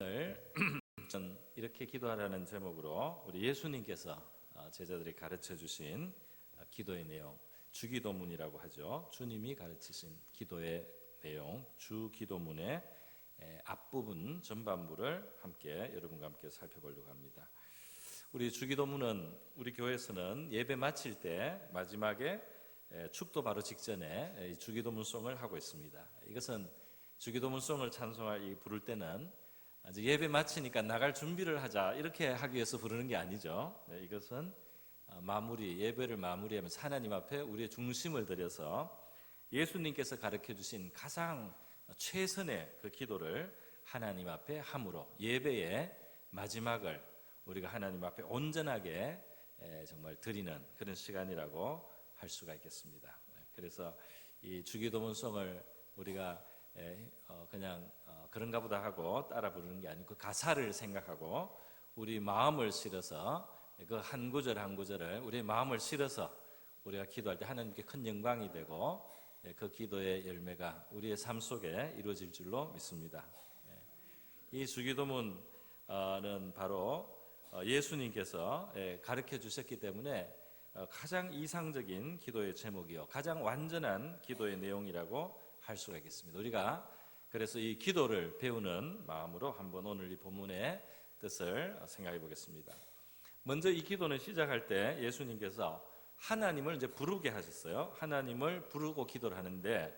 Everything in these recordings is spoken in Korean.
오늘 이렇게 기도하라는 제목으로 우리 예수님께서 제자들이 가르쳐 주신 기도의 내용, 주기도문이라고 하죠. 주님이 가르치신 기도의 내용, 주기도문의 앞부분, 전반부를 함께 여러분과 함께 살펴보려고 합니다. 우리 주기도문은 우리 교회에서는 예배 마칠 때 마지막에 축도 바로 직전에 주기도문송을 하고 있습니다. 이것은 주기도문송을 부를 때는 이제 예배 마치니까 나갈 준비를 하자 이렇게 하기 위해서 부르는 게 아니죠. 이것은 예배를 마무리하면서 하나님 앞에 우리의 중심을 들여서 예수님께서 가르쳐 주신 가장 최선의 그 기도를 하나님 앞에 함으로 예배의 마지막을 우리가 하나님 앞에 온전하게 정말 드리는 그런 시간이라고 할 수가 있겠습니다. 그래서 이 주기도문송을 우리가 그냥 그런가 보다 하고 따라 부르는 게 아니고 그 가사를 생각하고 우리 마음을 실어서 그 한 구절 한 구절을 우리의 마음을 실어서 우리가 기도할 때 하나님께 큰 영광이 되고 그 기도의 열매가 우리의 삶 속에 이루어질 줄로 믿습니다. 이 주기도문은 바로 예수님께서 가르쳐 주셨기 때문에 가장 이상적인 기도의 제목이요 가장 완전한 기도의 내용이라고 할 수가 있겠습니다. 우리가 그래서 이 기도를 배우는 마음으로 한번 오늘 이 본문의 뜻을 생각해 보겠습니다. 먼저 이 기도는 시작할 때 예수님께서 하나님을 이제 부르게 하셨어요. 하나님을 부르고 기도를 하는데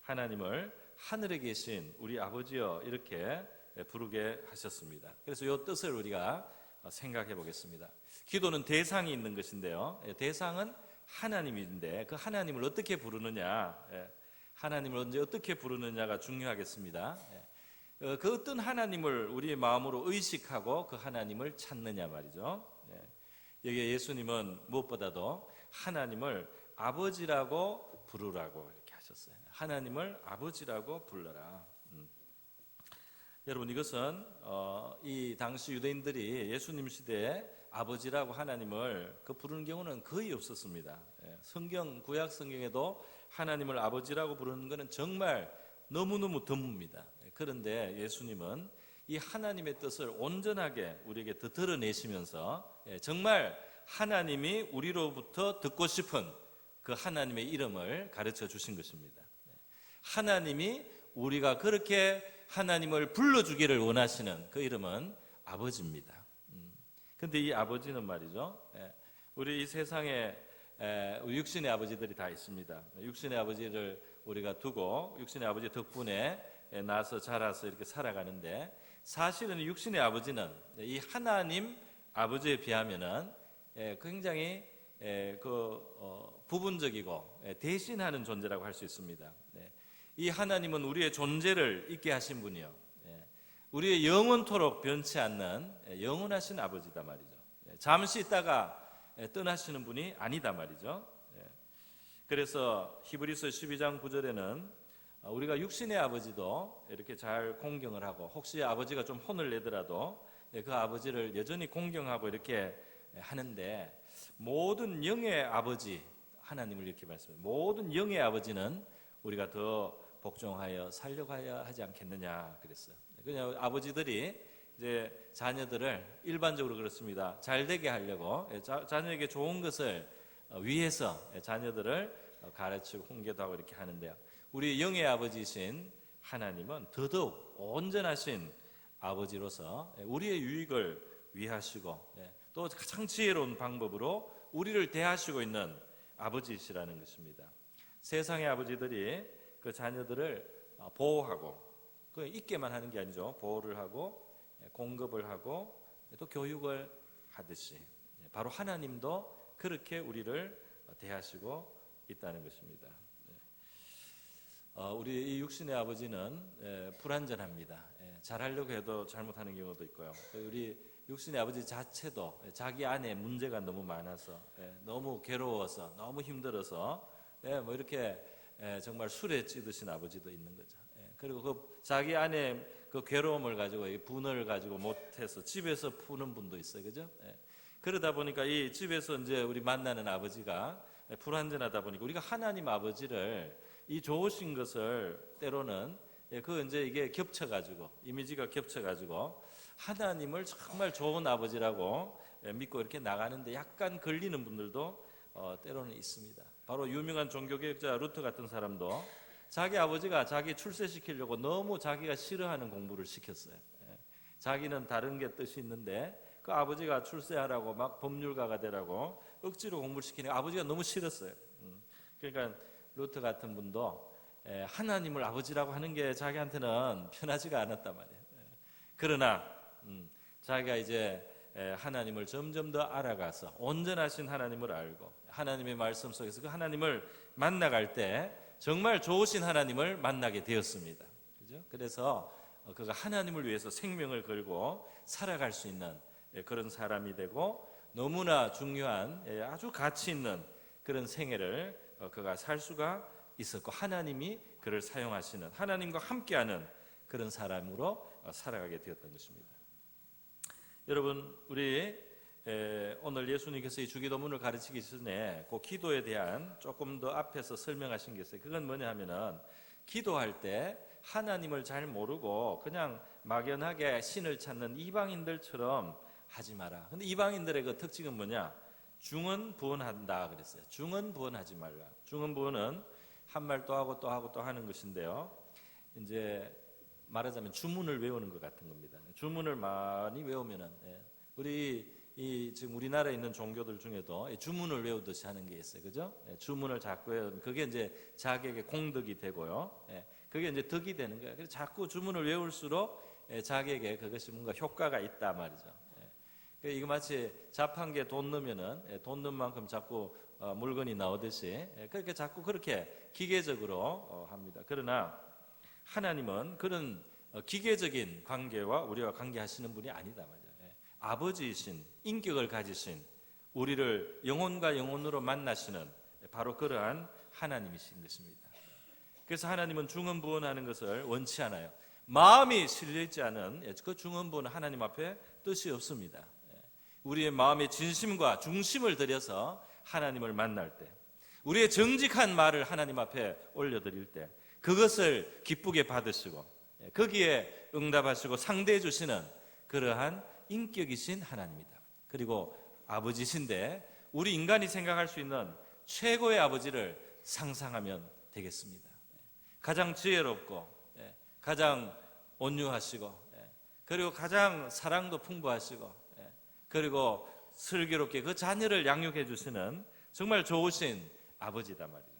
하나님을 하늘에 계신 우리 아버지여 이렇게 부르게 하셨습니다. 그래서 이 뜻을 우리가 생각해 보겠습니다. 기도는 대상이 있는 것인데요. 대상은 하나님인데 그 하나님을 어떻게 부르느냐, 하나님을 언제 어떻게 부르느냐가 중요하겠습니다. 그 어떤 하나님을 우리의 마음으로 의식하고 그 하나님을 찾느냐 말이죠. 여기 예수님은 무엇보다도 하나님을 아버지라고 부르라고 이렇게 하셨어요. 하나님을 아버지라고 불러라. 여러분 이것은 이 당시 유대인들이 예수님 시대에 아버지라고 하나님을 부르는 경우는 거의 없었습니다. 성경 구약 성경에도 하나님을 아버지라고 부르는 것은 정말 너무너무 드뭅니다. 그런데 예수님은 이 하나님의 뜻을 온전하게 우리에게 더 드러내시면서 정말 하나님이 우리로부터 듣고 싶은 그 하나님의 이름을 가르쳐 주신 것입니다. 하나님이 우리가 그렇게 하나님을 불러주기를 원하시는 그 이름은 아버지입니다. 그런데 이 아버지는 말이죠, 우리 이 세상에 육신의 아버지들이 다 있습니다. 육신의 아버지를 우리가 두고 육신의 아버지 덕분에 나서 자라서 이렇게 살아가는데 사실은 육신의 아버지는 이 하나님 아버지에 비하면은 굉장히 부분적이고 대신하는 존재라고 할 수 있습니다. 이 하나님은 우리의 존재를 있게 하신 분이요, 우리의 영원토록 변치 않는 영원하신 아버지다 말이죠. 잠시 있다가 떠나시는 분이 아니다 말이죠. 그래서 히브리서 12장 9절에는 우리가 육신의 아버지도 이렇게 잘 공경을 하고 혹시 아버지가 좀 혼을 내더라도 그 아버지를 여전히 공경하고 이렇게 하는데 모든 영의 아버지 하나님을 이렇게 말씀해요. 모든 영의 아버지는 우리가 더 복종하여 살려가야 하지 않겠느냐 그랬어요. 그냥 아버지들이 이제 자녀들을 일반적으로 그렇습니다. 잘 되게 하려고 자녀에게 좋은 것을 위해서 자녀들을 가르치고 훈계도 하고 이렇게 하는데요. 우리 영의 아버지이신 하나님은 더더욱 온전하신 아버지로서 우리의 유익을 위하시고 또 가장 지혜로운 방법으로 우리를 대하시고 있는 아버지이시라는 것입니다. 세상의 아버지들이 그 자녀들을 보호하고 그 있게만 하는 게 아니죠. 보호를 하고 공급을 하고 또 교육을 하듯이 바로 하나님도 그렇게 우리를 대하시고 있다는 것입니다. 우리 이 육신의 아버지는 불완전합니다. 잘하려고 해도 잘못하는 경우도 있고요. 우리 육신의 아버지 자체도 자기 안에 문제가 너무 많아서 너무 괴로워서 너무 힘들어서 뭐 이렇게 정말 술에 찌드신 아버지도 있는 거죠. 그리고 그 자기 안에 그 괴로움을 가지고 분을 가지고 못해서 집에서 푸는 분도 있어요, 그죠? 그러다 보니까 이 집에서 이제 우리 만나는 아버지가 불완전하다 보니까 우리가 하나님 아버지를 이 좋으신 것을 때로는 그 이제 이게 겹쳐가지고 이미지가 겹쳐가지고 하나님을 정말 좋은 아버지라고 믿고 이렇게 나가는데 약간 걸리는 분들도 때로는 있습니다. 바로 유명한 종교개혁자 루터 같은 사람도 자기 아버지가 자기 출세시키려고 너무 자기가 싫어하는 공부를 시켰어요. 자기는 다른 게 뜻이 있는데 그 아버지가 출세하라고 막 법률가가 되라고 억지로 공부를 시키니까 아버지가 너무 싫었어요. 그러니까 루터 같은 분도 하나님을 아버지라고 하는 게 자기한테는 편하지가 않았단 말이에요. 그러나 자기가 이제 하나님을 점점 더 알아가서 온전하신 하나님을 알고 하나님의 말씀 속에서 그 하나님을 만나갈 때 정말 좋으신 하나님을 만나게 되었습니다. 그죠? 그래서 그가 하나님을 위해서 생명을 걸고 살아갈 수 있는 그런 사람이 되고 너무나 중요한 아주 가치 있는 그런 생애를 그가 살 수가 있었고 하나님이 그를 사용하시는 하나님과 함께하는 그런 사람으로 살아가게 되었던 것입니다. 여러분 우리 오늘 예수님께서 이 주기도문을 가르치기 전에 그 기도에 대한 조금 더 앞에서 설명하신 게 있어요. 그건 뭐냐 하면은 기도할 때 하나님을 잘 모르고 그냥 막연하게 신을 찾는 이방인들처럼 하지 마라. 근데 이방인들의 그 특징은 뭐냐? 중언부언한다 그랬어요. 중언부언하지 말라. 중언부언은 한 말 또 하고 또 하고 또 하는 것인데요. 이제 말하자면 주문을 외우는 것 같은 겁니다. 주문을 많이 외우면은 지금 우리나라에 있는 종교들 중에도 주문을 외우듯이 하는 게 있어요. 그죠? 주문을 자꾸 외우면 그게 이제 자기에게 공덕이 되고요. 그게 이제 덕이 되는 거예요. 그래서 자꾸 주문을 외울수록 자기에게 그것이 뭔가 효과가 있다 말이죠. 이거 마치 자판기에 돈 넣으면은 돈 넣은 만큼 자꾸 물건이 나오듯이 그렇게 자꾸 그렇게 기계적으로 합니다. 그러나 하나님은 그런 기계적인 관계와 우리와 관계하시는 분이 아니다 말이죠. 아버지이신 인격을 가지신 우리를 영혼과 영혼으로 만나시는 바로 그러한 하나님이신 것입니다. 그래서 하나님은 중언부언하는 것을 원치 않아요. 마음이 실려있지 않은 그 중언부언은 하나님 앞에 뜻이 없습니다. 우리의 마음의 진심과 중심을 들여서 하나님을 만날 때 우리의 정직한 말을 하나님 앞에 올려드릴 때 그것을 기쁘게 받으시고 거기에 응답하시고 상대해 주시는 그러한 인격이신 하나님이다. 그리고 아버지신데 우리 인간이 생각할 수 있는 최고의 아버지를 상상하면 되겠습니다. 가장 지혜롭고 가장 온유하시고 그리고 가장 사랑도 풍부하시고 그리고 슬기롭게 그 자녀를 양육해 주시는 정말 좋으신 아버지다 말이에요.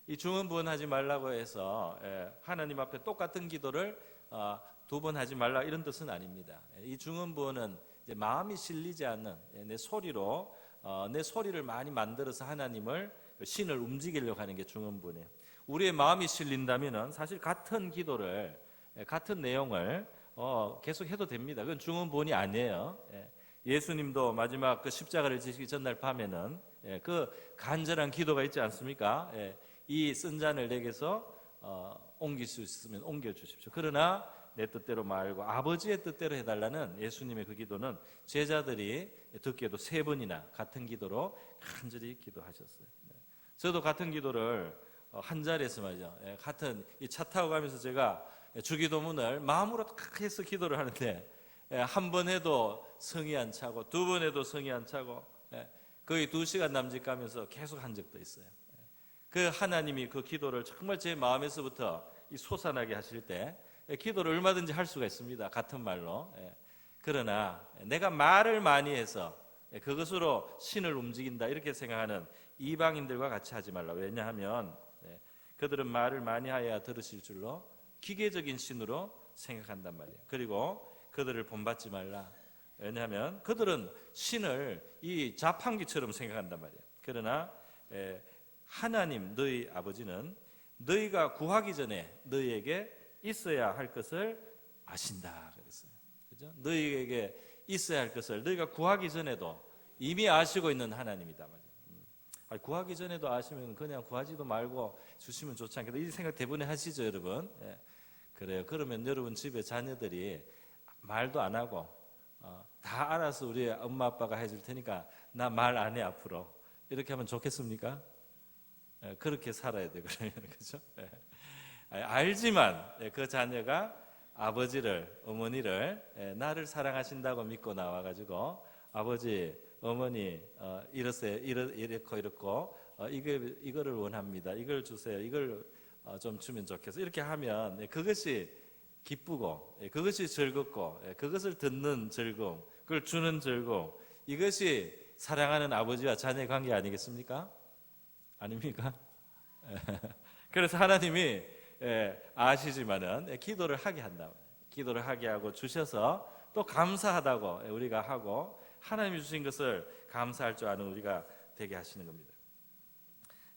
이 중언부언하지 말라고 해서 하나님 앞에 똑같은 기도를 2번 하지 말라 이런 뜻은 아닙니다. 이 중언부언은 이제 마음이 실리지 않는 내 소리를 많이 만들어서 하나님을 신을 움직이려고 하는 게 중언부언이에요. 우리의 마음이 실린다면은 사실 같은 기도를 같은 내용을 계속 해도 됩니다. 그건 중언부언이 아니에요. 예수님도 마지막 그 십자가를 지시기 전날 밤에는 그 간절한 기도가 있지 않습니까? 이 쓴 잔을 내게서 옮길 수 있으면 옮겨 주십시오. 그러나 내 뜻대로 말고 아버지의 뜻대로 해달라는 예수님의 그 기도는 제자들이 듣기에도 3번이나 같은 기도로 간절히 기도하셨어요. 저도 같은 기도를 한 자리에서 말이죠. 같은 이 차 타고 가면서 제가 주기도문을 마음으로 딱 해서 기도를 하는데 한 번 해도 성이 안 차고 2번 해도 성이 안 차고 거의 2시간 남짓 가면서 계속 한 적도 있어요. 그 하나님이 그 기도를 정말 제 마음에서부터 솟아나게 하실 때 기도를 얼마든지 할 수가 있습니다. 같은 말로. 그러나 내가 말을 많이 해서 그것으로 신을 움직인다 이렇게 생각하는 이방인들과 같이 하지 말라. 왜냐하면 그들은 말을 많이 하여야 들으실 줄로 기계적인 신으로 생각한단 말이에요. 그리고 그들을 본받지 말라. 왜냐하면 그들은 신을 이 자판기처럼 생각한단 말이에요. 그러나 하나님 너희 아버지는 너희가 구하기 전에 너희에게 있어야 할 것을 아신다 그랬어요. 그죠? 너희에게 있어야 할 것을 너희가 구하기 전에도 이미 아시고 있는 하나님이다 말이에요. 구하기 전에도 아시면 그냥 구하지도 말고 주시면 좋지 않겠다 이 생각 대부분 하시죠 여러분? 그래요. 그러면 여러분 집에 자녀들이 말도 안 하고 다 알아서 우리 엄마 아빠가 해줄 테니까 나 말 안 해 앞으로 이렇게 하면 좋겠습니까? 그렇게 살아야 돼 그러면 그죠? 알지만 그 자녀가 아버지를, 어머니를 나를 사랑하신다고 믿고 나와가지고 아버지, 어머니 이러세요, 이렇고 이거를 원합니다, 이걸 주세요, 이걸 좀 주면 좋겠어, 이렇게 하면 그것이 기쁘고 그것이 즐겁고 그것을 듣는 즐거움, 그걸 주는 즐거움, 이것이 사랑하는 아버지와 자녀의 관계 아니겠습니까? 아닙니까? 그래서 하나님이 아시지만은 기도를 하게 한다. 기도를 하게 하고 주셔서 또 감사하다고 우리가 하고 하나님이 주신 것을 감사할 줄 아는 우리가 되게 하시는 겁니다.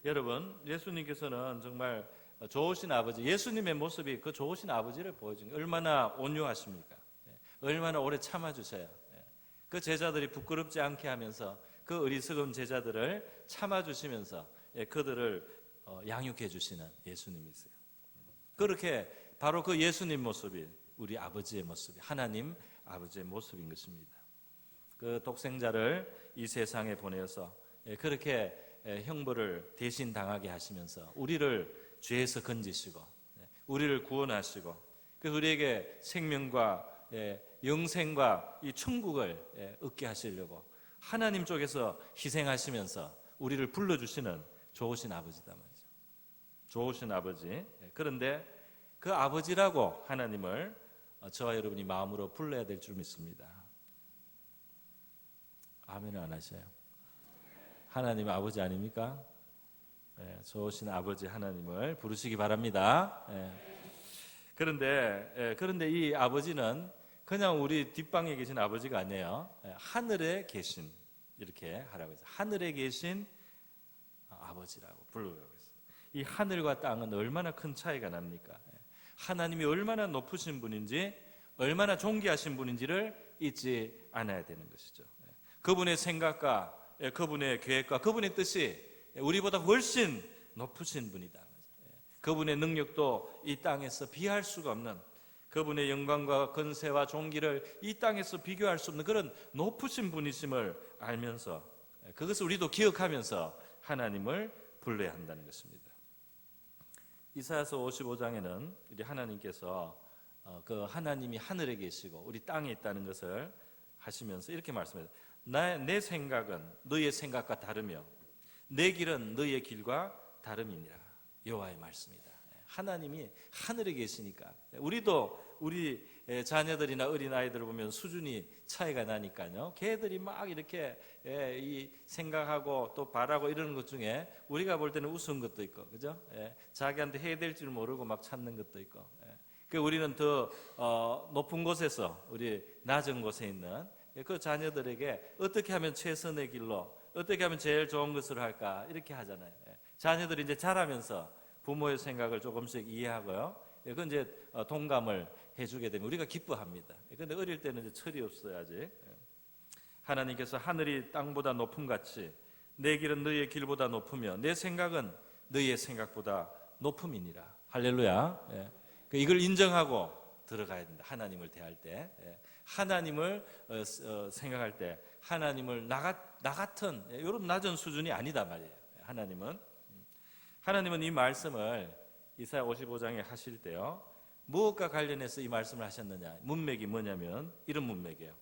여러분, 예수님께서는 정말 좋으신 아버지, 예수님의 모습이 그 좋으신 아버지를 보여주는 게 얼마나 온유하십니까? 얼마나 오래 참아주셔요. 그 제자들이 부끄럽지 않게 하면서 그 어리석은 제자들을 참아주시면서 그들을 양육해 주시는 예수님이세요. 그렇게 바로 그 예수님 모습이 우리 아버지의 모습이, 하나님 아버지의 모습인 것입니다. 그 독생자를 이 세상에 보내어서 그렇게 형벌을 대신 당하게 하시면서 우리를 죄에서 건지시고 우리를 구원하시고 그래서 우리에게 생명과 영생과 이 천국을 얻게 하시려고 하나님 쪽에서 희생하시면서 우리를 불러주시는 좋으신 아버지다 말이죠. 좋으신 아버지. 그런데 그 아버지라고 하나님을 저와 여러분이 마음으로 불러야 될 줄 믿습니다. 아멘을 안 하셔요? 하나님 아버지 아닙니까? 좋으신 아버지 하나님을 부르시기 바랍니다. 그런데 이 아버지는 그냥 우리 뒷방에 계신 아버지가 아니에요. 하늘에 계신, 이렇게 하라고 해서 하늘에 계신 아버지라고 부르라고 했어요. 이 하늘과 땅은 얼마나 큰 차이가 납니까? 하나님이 얼마나 높으신 분인지, 얼마나 존귀하신 분인지를 잊지 않아야 되는 것이죠. 그분의 생각과 그분의 계획과 그분의 뜻이 우리보다 훨씬 높으신 분이다. 그분의 능력도 이 땅에서 비할 수가 없는, 그분의 영광과 건세와 존귀를 이 땅에서 비교할 수 없는 그런 높으신 분이심을 알면서 그것을 우리도 기억하면서 하나님을 불러야 한다는 것입니다. 이사야서 55장에는 우리 하나님께서 그 하나님이 하늘에 계시고 우리 땅에 있다는 것을 하시면서 이렇게 말씀해요. 내 생각은 너희의 생각과 다르며 내 길은 너희의 길과 다름이니라. 여호와의 말씀이다. 하나님이 하늘에 계시니까 우리도 우리 자녀들이나 어린아이들을 보면 수준이 차이가 나니까요. 걔들이 막 이렇게 이 생각하고 또 바라고 이러는 것 중에 우리가 볼 때는 우스운 것도 있고, 그죠? 자기한테 해야 될 줄 모르고 막 찾는 것도 있고. 그 우리는 더 높은 곳에서 우리 낮은 곳에 있는 그 자녀들에게 어떻게 하면 최선의 길로, 어떻게 하면 제일 좋은 것을 할까 이렇게 하잖아요. 자녀들이 이제 자라면서 부모의 생각을 조금씩 이해하고요. 그건 이제 동감을 해주게 되면 우리가 기뻐합니다. 그런데 어릴 때는 이제 철이 없어야지. 하나님께서 하늘이 땅보다 높음 같이 내 길은 너희의 길보다 높으며 내 생각은 너희의 생각보다 높음이니라. 할렐루야. 이걸 인정하고 들어가야 된다. 하나님을 대할 때, 하나님을 생각할 때 하나님을 나 같은 이런 낮은 수준이 아니다 말이에요. 하나님은 이 말씀을 이사야 55장에 하실 때요, 무엇과 관련해서 이 말씀을 하셨느냐, 문맥이 뭐냐면 이런 문맥이에요.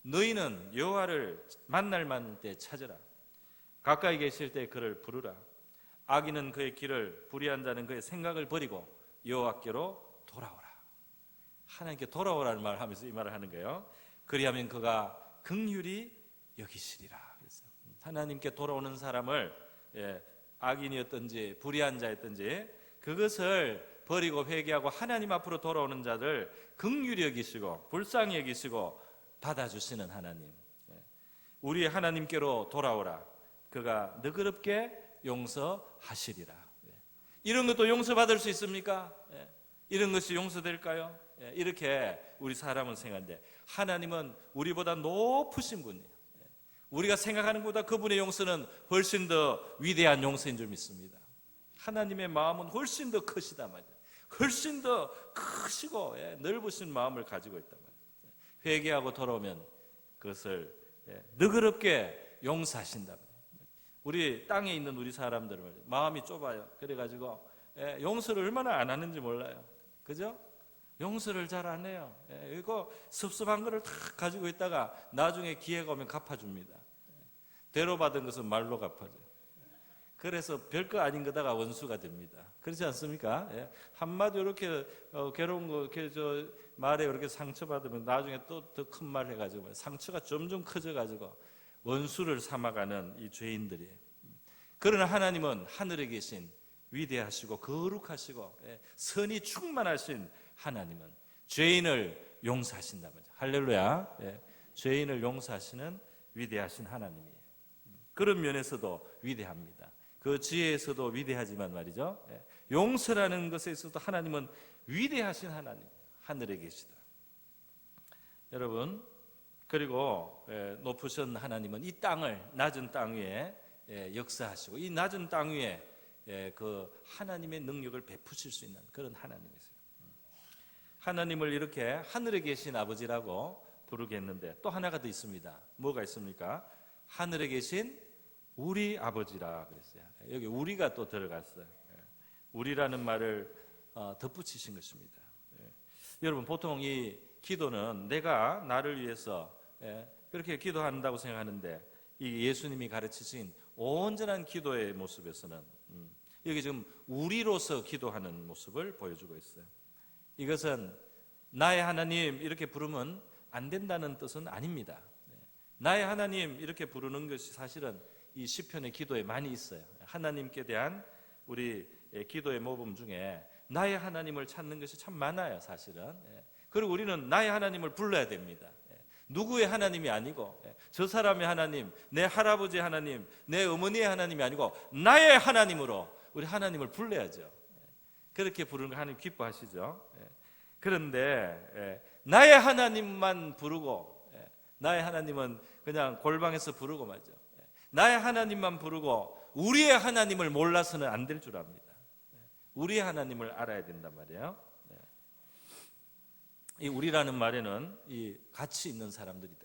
너희는 여호와를 만날 때 찾으라. 가까이 계실 때 그를 부르라. 악인은 그의 길을, 불의한 자는 그의 생각을 버리고 여호와께로 돌아오라. 하나님께 돌아오라는 말을 하면서 이 말을 하는 거예요. 그리하면 그가 긍휼히 여기시리라. 그래서 하나님께 돌아오는 사람을 악인이었든지 불의한 자였든지 그것을 버리고 회개하고 하나님 앞으로 돌아오는 자들 긍휼히 여기시고 불쌍히 여기시고 받아주시는 하나님. 우리 하나님께로 돌아오라. 그가 너그럽게 용서하시리라. 이런 것도 용서받을 수 있습니까? 이런 것이 용서될까요? 이렇게 우리 사람은 생각하는데 하나님은 우리보다 높으신 분이에요. 우리가 생각하는 것보다 그분의 용서는 훨씬 더 위대한 용서인 줄 믿습니다. 하나님의 마음은 훨씬 더 크시단 말이에요. 훨씬 더 크시고 넓으신 마음을 가지고 있단 말이에요. 회개하고 돌아오면 그것을 너그럽게 용서하신다. 우리 땅에 있는 우리 사람들은 마음이 좁아요. 그래가지고 용서를 얼마나 안 하는지 몰라요. 그죠? 용서를 잘 안 해요. 이거 섭섭한 거를 다 가지고 있다가 나중에 기회가 오면 갚아줍니다. 대로 받은 것은 말로 갚아줘. 그래서 별거 아닌 거다가 원수가 됩니다. 그렇지 않습니까? 한마디 이렇게 괴로운 거, 저 말에 이렇게 상처받으면 나중에 또 더 큰 말 해가지고 상처가 점점 커져가지고 원수를 삼아가는 이 죄인들이. 그러나 하나님은 하늘에 계신 위대하시고 거룩하시고 선이 충만하신 하나님은 죄인을 용서하신다 말이죠. 할렐루야. 죄인을 용서하시는 위대하신 하나님이에요. 그런 면에서도 위대합니다. 그 지혜에서도 위대하지만 말이죠. 용서라는 것에 있어서도 하나님은 위대하신 하나님, 하늘에 계시다. 여러분, 그리고 높으신 하나님은 이 땅을, 낮은 땅 위에 역사하시고 이 낮은 땅 위에 그 하나님의 능력을 베푸실 수 있는 그런 하나님이세요. 하나님을 이렇게 하늘에 계신 아버지라고 부르겠는데 또 하나가 더 있습니다. 뭐가 있습니까? 하늘에 계신 우리 아버지라 그랬어요. 여기 우리가 또 들어갔어요. 우리라는 말을 덧붙이신 것입니다. 여러분, 보통 이 기도는 내가 나를 위해서 그렇게 기도한다고 생각하는데 이 예수님이 가르치신 온전한 기도의 모습에서는 여기 지금 우리로서 기도하는 모습을 보여주고 있어요. 이것은 나의 하나님 이렇게 부르면 안 된다는 뜻은 아닙니다. 나의 하나님 이렇게 부르는 것이 사실은 이 시편의 기도에 많이 있어요. 하나님께 대한 우리 기도의 모범 중에 나의 하나님을 찾는 것이 참 많아요, 사실은. 그리고 우리는 나의 하나님을 불러야 됩니다. 누구의 하나님이 아니고 저 사람의 하나님, 내 할아버지의 하나님, 내 어머니의 하나님이 아니고 나의 하나님으로 우리 하나님을 불러야죠. 그렇게 부르는 거 하나님 기뻐하시죠. 그런데 나의 하나님만 부르고 나의 하나님은 그냥 골방에서 부르고 말죠. 나의 하나님만 부르고 우리의 하나님을 몰라서는 안 될 줄 압니다. 우리의 하나님을 알아야 된단 말이에요. 이 우리라는 말에는 이 같이 있는 사람들이다.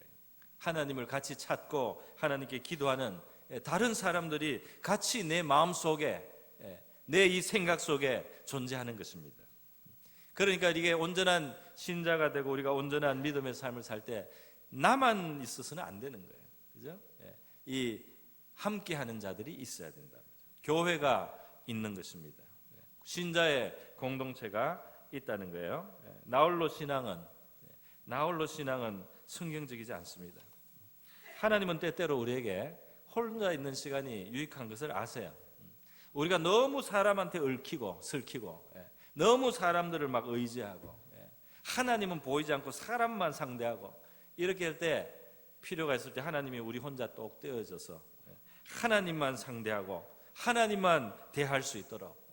하나님을 같이 찾고 하나님께 기도하는 다른 사람들이 같이 내 마음 속에 내 이 생각 속에 존재하는 것입니다. 그러니까 이게 온전한 신자가 되고 우리가 온전한 믿음의 삶을 살 때 나만 있어서는 안 되는 거예요. 그죠? 이 함께하는 자들이 있어야 된다. 교회가 있는 것입니다. 신자의 공동체가 있다는 거예요. 나홀로 신앙은 성경적이지 않습니다. 하나님은 때때로 우리에게 혼자 있는 시간이 유익한 것을 아세요. 우리가 너무 사람한테 얽히고 설키고 너무 사람들을 막 의지하고 하나님은 보이지 않고 사람만 상대하고 이렇게 할 때 필요가 있을 때 하나님이 우리 혼자 똑 떼어져서 하나님만 상대하고 하나님만 대할 수 있도록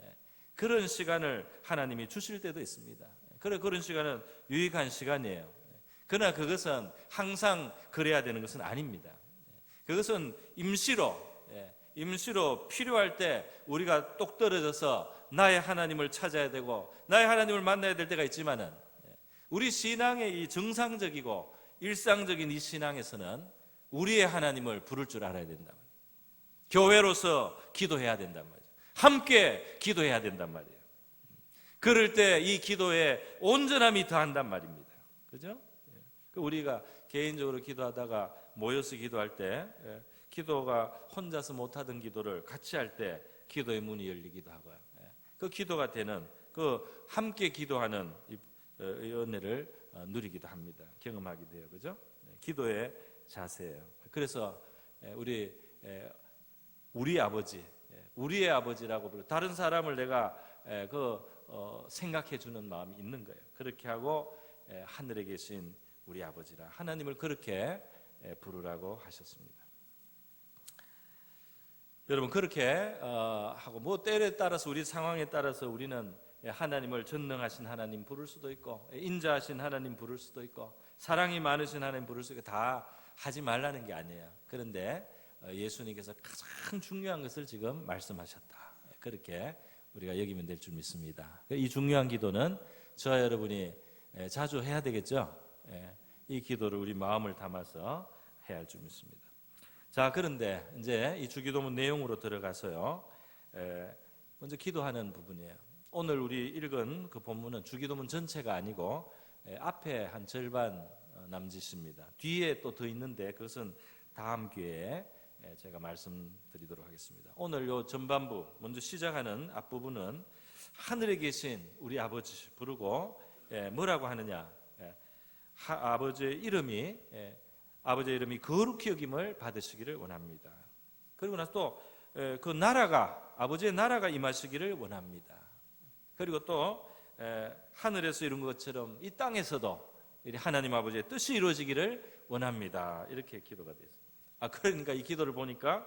그런 시간을 하나님이 주실 때도 있습니다. 그런 시간은 유익한 시간이에요. 그러나 그것은 항상 그래야 되는 것은 아닙니다. 그것은 임시로 필요할 때 우리가 똑 떨어져서 나의 하나님을 찾아야 되고 나의 하나님을 만나야 될 때가 있지만은 우리 신앙의 이 정상적이고 일상적인 이 신앙에서는 우리의 하나님을 부를 줄 알아야 된다. 교회로서 기도해야 된단 말이에요. 함께 기도해야 된단 말이에요. 그럴 때 이 기도에 온전함이 더한단 말입니다. 그죠? 우리가 개인적으로 기도하다가 모여서 기도할 때 기도가 혼자서 못하던 기도를 같이 할 때 기도의 문이 열리기도 하고요. 그 기도가 되는 그 함께 기도하는 이 은혜를 누리기도 합니다. 경험하기도 해요. 그죠? 기도의 자세예요. 그래서 우리 아버지, 우리의 아버지라고 부르고 다른 사람을 내가 생각해 주는 마음이 있는 거예요. 그렇게 하고 하늘에 계신 우리 아버지라 하나님을 그렇게 부르라고 하셨습니다. 여러분 그렇게 하고 뭐 때에 따라서 우리 상황에 따라서 우리는 하나님을 전능하신 하나님 부를 수도 있고 인자하신 하나님 부를 수도 있고 사랑이 많으신 하나님 부를 수도 있고 다 하지 말라는 게 아니에요. 그런데 예수님께서 가장 중요한 것을 지금 말씀하셨다. 그렇게 우리가 여기면 될 줄 믿습니다. 이 중요한 기도는 저와 여러분이 자주 해야 되겠죠. 이 기도를 우리 마음을 담아서 해야 할 줄 믿습니다. 자, 그런데 이제 이 주기도문 내용으로 들어가서요. 먼저 기도하는 부분이에요. 오늘 우리 읽은 그 본문은 주기도문 전체가 아니고 앞에 한 절반 남짓입니다. 뒤에 또 더 있는데 그것은 다음 기회에 제가 말씀드리도록 하겠습니다. 오늘 요 전반부 먼저 시작하는 앞부분은 하늘에 계신 우리 아버지 부르고 뭐라고 하느냐, 아버지의 이름이 거룩히 여김을 받으시기를 원합니다. 그리고 나서 또 그 나라가, 아버지의 나라가 임하시기를 원합니다. 그리고 또 하늘에서 이룬 것처럼 이 땅에서도 하나님 아버지의 뜻이 이루어지기를 원합니다. 이렇게 기도가 되어 있습니다. 그러니까 이 기도를 보니까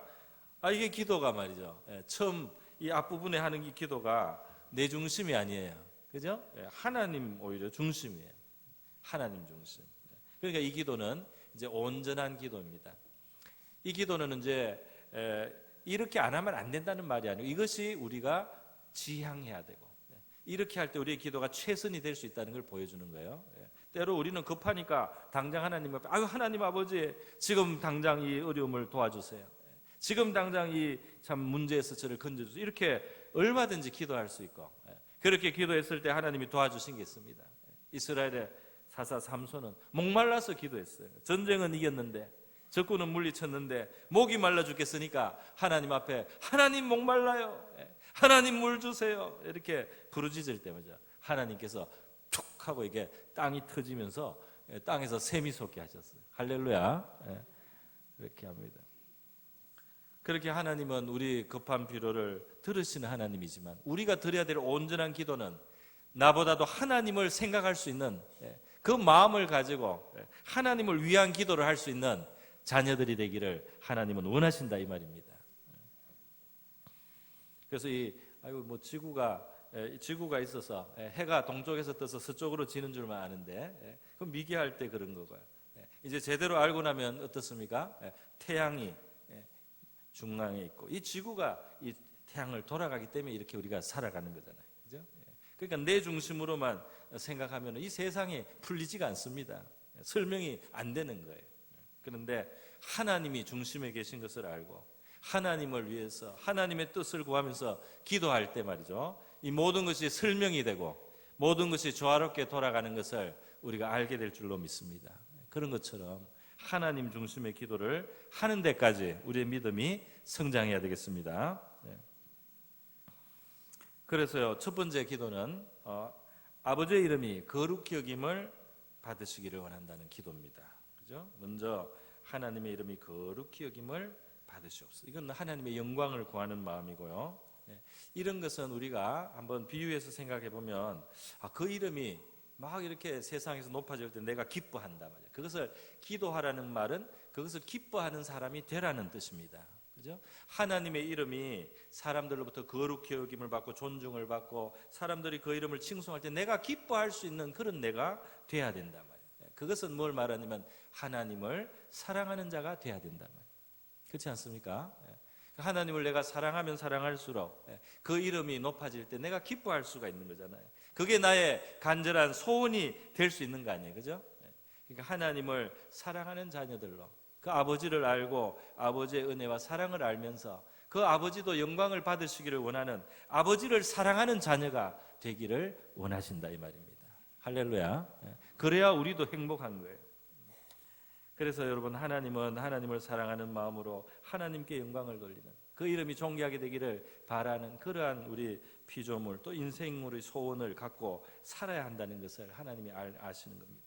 이게 기도가 말이죠. 처음 이 앞부분에 하는 이 기도가 내 중심이 아니에요. 그죠? 하나님 오히려 중심이에요. 하나님 중심. 그러니까 이 기도는 이제 온전한 기도입니다. 이 기도는 이제 이렇게 안 하면 안 된다는 말이 아니고 이것이 우리가 지향해야 되고 이렇게 할 때 우리의 기도가 최선이 될 수 있다는 걸 보여주는 거예요. 때로 우리는 급하니까 당장 하나님 앞에 하나님 아버지 지금 당장 이 어려움을 도와주세요. 지금 당장 이 참 문제에서 저를 건져주세요. 이렇게 얼마든지 기도할 수 있고 그렇게 기도했을 때 하나님이 도와주신 게 있습니다. 이스라엘의 사사 삼손은 목말라서 기도했어요. 전쟁은 이겼는데 적군은 물리쳤는데 목이 말라 죽겠으니까 하나님 앞에 하나님 목말라요, 하나님 물 주세요 이렇게 부르짖을 때마다 하나님께서 툭 하고 이게 땅이 터지면서 땅에서 샘이 솟게 하셨어요. 할렐루야. 그렇게 합니다. 그렇게 하나님은 우리 급한 필요를 들으시는 하나님이지만 우리가 드려야 될 온전한 기도는 나보다도 하나님을 생각할 수 있는 그 마음을 가지고 하나님을 위한 기도를 할 수 있는 자녀들이 되기를 하나님은 원하신다 이 말입니다. 그래서 지구가 있어서 해가 동쪽에서 떠서 서쪽으로 지는 줄만 아는데 그 미개할 때 그런 거고요. 이제 제대로 알고 나면 어떻습니까? 태양이 중앙에 있고 이 지구가 이 태양을 돌아가기 때문에 이렇게 우리가 살아가는 거잖아요. 그죠? 그러니까 내 중심으로만 생각하면 이 세상이 풀리지가 않습니다. 설명이 안 되는 거예요. 그런데 하나님이 중심에 계신 것을 알고 하나님을 위해서 하나님의 뜻을 구하면서 기도할 때 말이죠. 이 모든 것이 설명이 되고 모든 것이 조화롭게 돌아가는 것을 우리가 알게 될 줄로 믿습니다. 그런 것처럼 하나님 중심의 기도를 하는 데까지 우리의 믿음이 성장해야 되겠습니다. 그래서요, 첫 번째 기도는 아버지의 이름이 거룩히 여김을 받으시기를 원한다는 기도입니다. 그죠? 먼저 하나님의 이름이 거룩히 여김을 받으시옵소서. 이건 하나님의 영광을 구하는 마음이고요. 이런 것은 우리가 한번 비유해서 생각해 보면 그 이름이 막 이렇게 세상에서 높아질 때 내가 기뻐한다 말이에요. 그것을 기도하라는 말은 그것을 기뻐하는 사람이 되라는 뜻입니다. 그죠? 하나님의 이름이 사람들로부터 거룩히 여김을 받고 존중을 받고 사람들이 그 이름을 칭송할 때 내가 기뻐할 수 있는 그런 내가 돼야 된단 말이에요. 그것은 뭘 말하냐면 하나님을 사랑하는 자가 돼야 된단 말이에요. 그렇지 않습니까? 하나님을 내가 사랑하면 사랑할수록 그 이름이 높아질 때 내가 기뻐할 수가 있는 거잖아요. 그게 나의 간절한 소원이 될 수 있는 거 아니에요. 그죠? 그러니까 하나님을 사랑하는 자녀들로 그 아버지를 알고 아버지의 은혜와 사랑을 알면서 그 아버지도 영광을 받으시기를 원하는 아버지를 사랑하는 자녀가 되기를 원하신다 이 말입니다. 할렐루야. 그래야 우리도 행복한 거예요. 그래서 여러분 하나님은 하나님을 사랑하는 마음으로 하나님께 영광을 돌리는 그 이름이 존귀하게 되기를 바라는 그러한 우리 피조물 또 인생으로의 소원을 갖고 살아야 한다는 것을 하나님이 아시는 겁니다.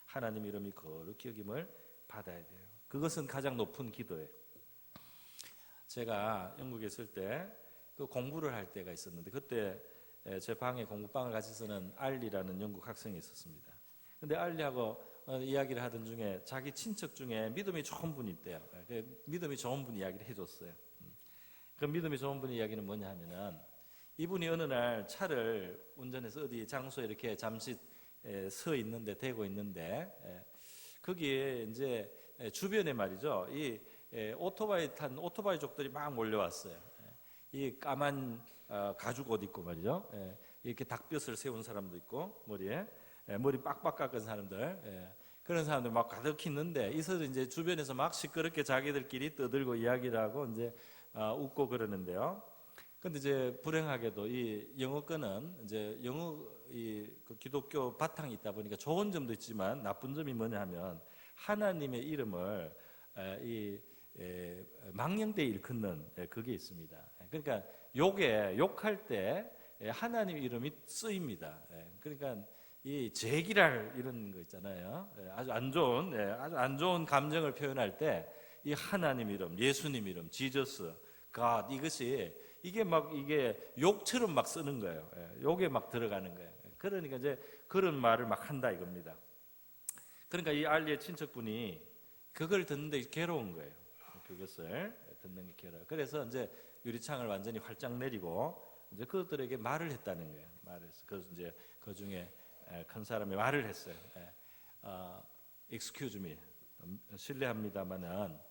하나님 이름이 거룩히 여김을 받아야 돼요. 그것은 가장 높은 기도예요. 제가 영국에 있을 때 그 공부를 할 때가 있었는데 그때 제 방에 공부방을 같이 쓰는 알리라는 영국 학생이 있었습니다. 근데 알리하고 이야기를 하던 중에 자기 친척 중에 믿음이 좋은 분이 있대요. 믿음이 좋은 분 이야기를 해줬어요. 그 믿음이 좋은 분 이야기는 뭐냐 하면은 이분이 어느 날 차를 운전해서 어디 장소에 이렇게 잠시 서 있는데 대고 있는데 거기에 이제 주변에 말이죠. 이 오토바이 탄 오토바이족들이 막 몰려왔어요. 이 까만 가죽 옷 입고 말이죠. 이렇게 닭볕을 세운 사람도 있고 머리에 머리 빡빡 깎은 사람들 그런 사람들 막 가득 있는데 이서 이제 주변에서 막 시끄럽게 자기들끼리 떠들고 이야기를 하고 이제 웃고 그러는데요. 근데 이제 불행하게도 이 영어권은 이제 그 기독교 바탕이 있다 보니까 좋은 점도 있지만 나쁜 점이 뭐냐 하면 하나님의 이름을 망령되이 일컫는 그게 있습니다. 그러니까 욕할 때 하나님 이름이 쓰입니다. 그러니까 이 제기랄 이런 거 있잖아요. 아주 안 좋은 감정을 표현할 때 이 하나님 이름, 예수님 이름, 지저스, 갓 이게 욕처럼 막 쓰는 거예요. 욕에 막 들어가는 거예요. 그러니까 이제 그런 말을 막 한다 이겁니다. 그러니까 이 알리의 친척분이 그걸 듣는데 괴로운 거예요. 그것을 듣는 게 괴로워요. 그래서 이제 유리창을 완전히 활짝 내리고 이제 그들에게 말을 했다는 거예요. 말했어. 그래서 이제 그 중에 큰 사람이 말을 했어요. Excuse me, 실례합니다만은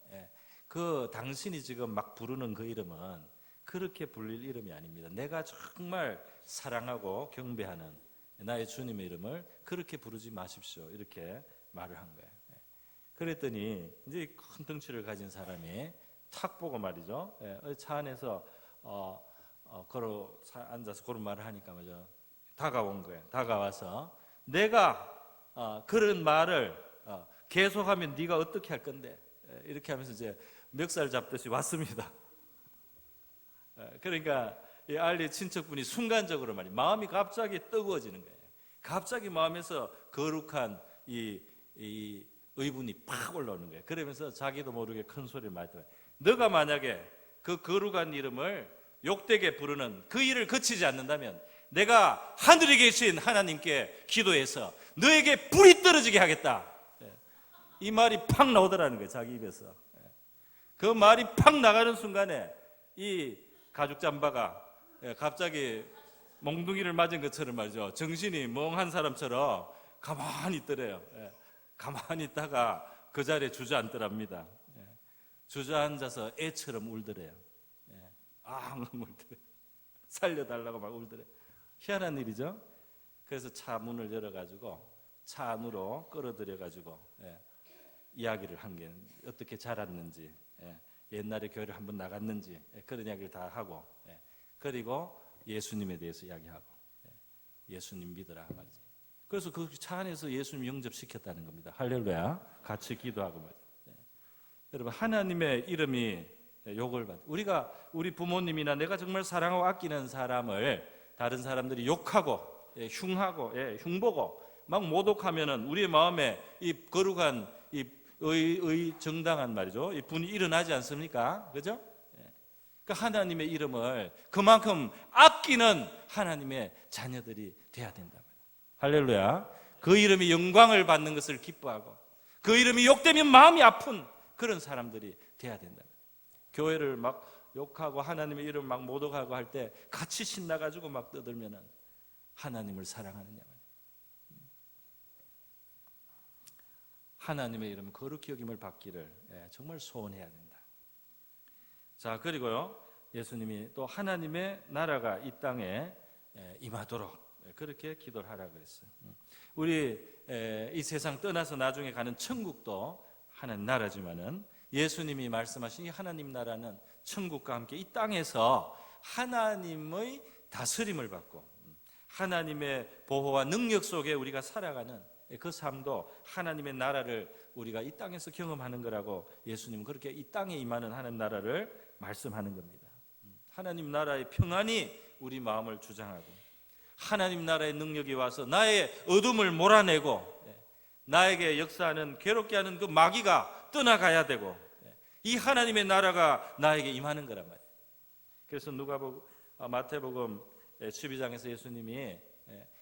그 당신이 지금 막 부르는 그 이름은 그렇게 불릴 이름이 아닙니다. 내가 정말 사랑하고 경배하는 나의 주님의 이름을 그렇게 부르지 마십시오. 이렇게 말을 한 거예요. 그랬더니 이제 큰 덩치를 가진 사람이 탁 보고 말이죠. 차 안에서 걸어 앉아서 그런 말을 하니까 먼저 다가온 거예요. 다가와서 내가 그런 말을 계속하면 네가 어떻게 할 건데? 이렇게 하면서 이제 멱살 잡듯이 왔습니다. 그러니까 이 알리 친척분이 순간적으로 마음이 갑자기 뜨거워지는 거예요. 갑자기 마음에서 거룩한 이 의분이 팍 올라오는 거예요. 그러면서 자기도 모르게 큰 소리를 많이 들어요. 너가 만약에 그 거룩한 이름을 욕되게 부르는 그 일을 그치지 않는다면 내가 하늘에 계신 하나님께 기도해서 너에게 불이 떨어지게 하겠다. 이 말이 팍 나오더라는 거예요. 자기 입에서. 그 말이 팍 나가는 순간에 이 가죽 잠바가 갑자기 몽둥이를 맞은 것처럼 말이죠. 정신이 멍한 사람처럼 가만히 있더래요. 가만히 있다가 그 자리에 주저앉더랍니다. 주저앉아서 애처럼 울더래요. 울더래요. 살려달라고 막 울더래요. 희한한 일이죠. 그래서 차 문을 열어가지고 차 안으로 끌어들여가지고 이야기를 한 게 어떻게 자랐는지, 옛날에 교회를 한번 나갔는지 그런 이야기를 다 하고, 그리고 예수님에 대해서 이야기하고, 예수님 믿으라 말이지. 그래서 그 차 안에서 예수님 영접시켰다는 겁니다. 할렐루야. 같이 기도하고 말이죠. 여러분, 하나님의 이름이 욕을 받. 우리 부모님이나 내가 정말 사랑하고 아끼는 사람을 다른 사람들이 욕하고 흉하고 흉보고 막 모독하면은 우리의 마음에 이 거룩한 의 정당한 말이죠. 이 분이 일어나지 않습니까? 그죠? 그러니까 하나님의 이름을 그만큼 아끼는 하나님의 자녀들이 돼야 된다. 할렐루야. 그 이름이 영광을 받는 것을 기뻐하고 그 이름이 욕되면 마음이 아픈 그런 사람들이 돼야 된다. 교회를 막 욕하고 하나님의 이름 막 모독하고 할 때 같이 신나가지고 막 떠들면은 하나님을 사랑하느냐. 하나님의 이름 거룩히 여김을 받기를 정말 소원해야 된다. 자, 그리고요, 예수님이 또 하나님의 나라가 이 땅에 임하도록 그렇게 기도를 하라고 그랬어요. 우리 이 세상 떠나서 나중에 가는 천국도 하나님 나라지만은 예수님이 말씀하신 이 하나님 나라는 천국과 함께 이 땅에서 하나님의 다스림을 받고 하나님의 보호와 능력 속에 우리가 살아가는 그 삶도 하나님의 나라를 우리가 이 땅에서 경험하는 거라고 예수님은 그렇게 이 땅에 임하는 하나님 나라를 말씀하는 겁니다. 하나님 나라의 평안이 우리 마음을 주장하고 하나님 나라의 능력이 와서 나의 어둠을 몰아내고 나에게 역사하는 괴롭게 하는 그 마귀가 떠나가야 되고 이 하나님의 나라가 나에게 임하는 거란 말이에요. 그래서 마태복음 12장에서 예수님이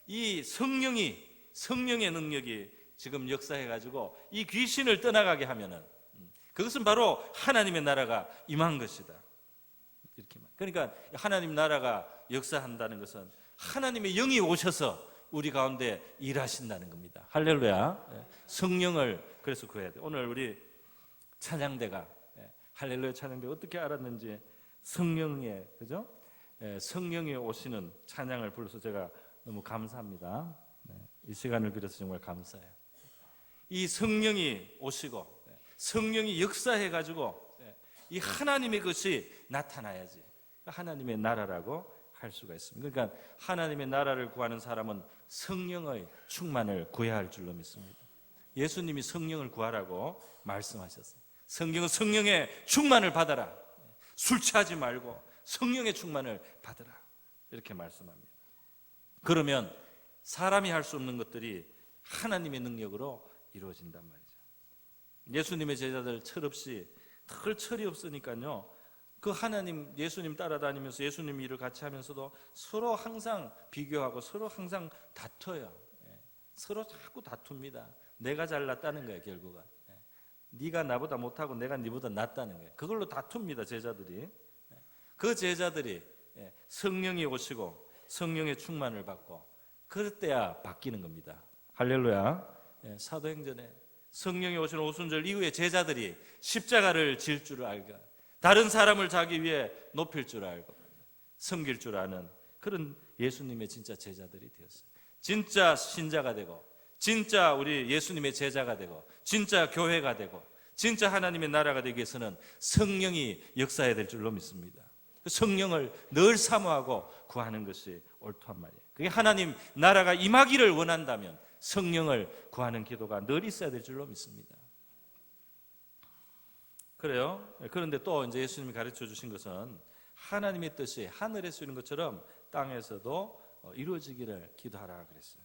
이 성령의 능력이 지금 역사해가지고 이 귀신을 떠나가게 하면은 그것은 바로 하나님의 나라가 임한 것이다. 이렇게 말. 그러니까 하나님 나라가 역사한다는 것은 하나님의 영이 오셔서 우리 가운데 일하신다는 겁니다. 할렐루야. 성령을 그래서 구해야 돼. 오늘 우리 찬양대가 할렐루야 찬양대 어떻게 알았는지 성령의 그죠? 성령이 오시는 찬양을 불러서 제가 너무 감사합니다. 이 시간을 빌어서 정말 감사해요. 이 성령이 오시고 성령이 역사해가지고 이 하나님의 것이 나타나야지. 하나님의 나라라고 할 수가 있습니다. 그러니까 하나님의 나라를 구하는 사람은 성령의 충만을 구해야 할 줄로 믿습니다. 예수님이 성령을 구하라고 말씀하셨어요. 성경은 성령의 충만을 받아라. 술 취하지 말고 성령의 충만을 받으라. 이렇게 말씀합니다. 그러면 사람이 할 수 없는 것들이 하나님의 능력으로 이루어진단 말이죠. 예수님의 제자들 철없이 늘 철이 없으니까요. 그 하나님 예수님 따라다니면서 예수님 일을 같이 하면서도 서로 항상 비교하고 서로 항상 다퉈요. 서로 자꾸 다툽니다. 내가 잘났다는 거예요, 결국은. 네가 나보다 못하고 내가 네보다 낫다는 거예요. 그걸로 다툽니다, 제자들이. 그 제자들이 성령이 오시고 성령의 충만을 받고 그럴 때야 바뀌는 겁니다. 할렐루야. 사도행전에 성령이 오시는 오순절 이후에 제자들이 십자가를 질 줄 알고 다른 사람을 자기 위해 높일 줄 알고 섬길 줄 아는 그런 예수님의 진짜 제자들이 되었어요. 진짜 신자가 되고 진짜 우리 예수님의 제자가 되고 진짜 교회가 되고 진짜 하나님의 나라가 되기 위해서는 성령이 역사해야 될 줄로 믿습니다. 성령을 늘 사모하고 구하는 것이 옳단 말이에요. 그게 하나님 나라가 임하기를 원한다면 성령을 구하는 기도가 늘 있어야 될 줄로 믿습니다. 그래요. 그런데 또 이제 예수님이 가르쳐 주신 것은 하나님의 뜻이 하늘에서 이루는 것처럼 땅에서도 이루어지기를 기도하라 그랬어요.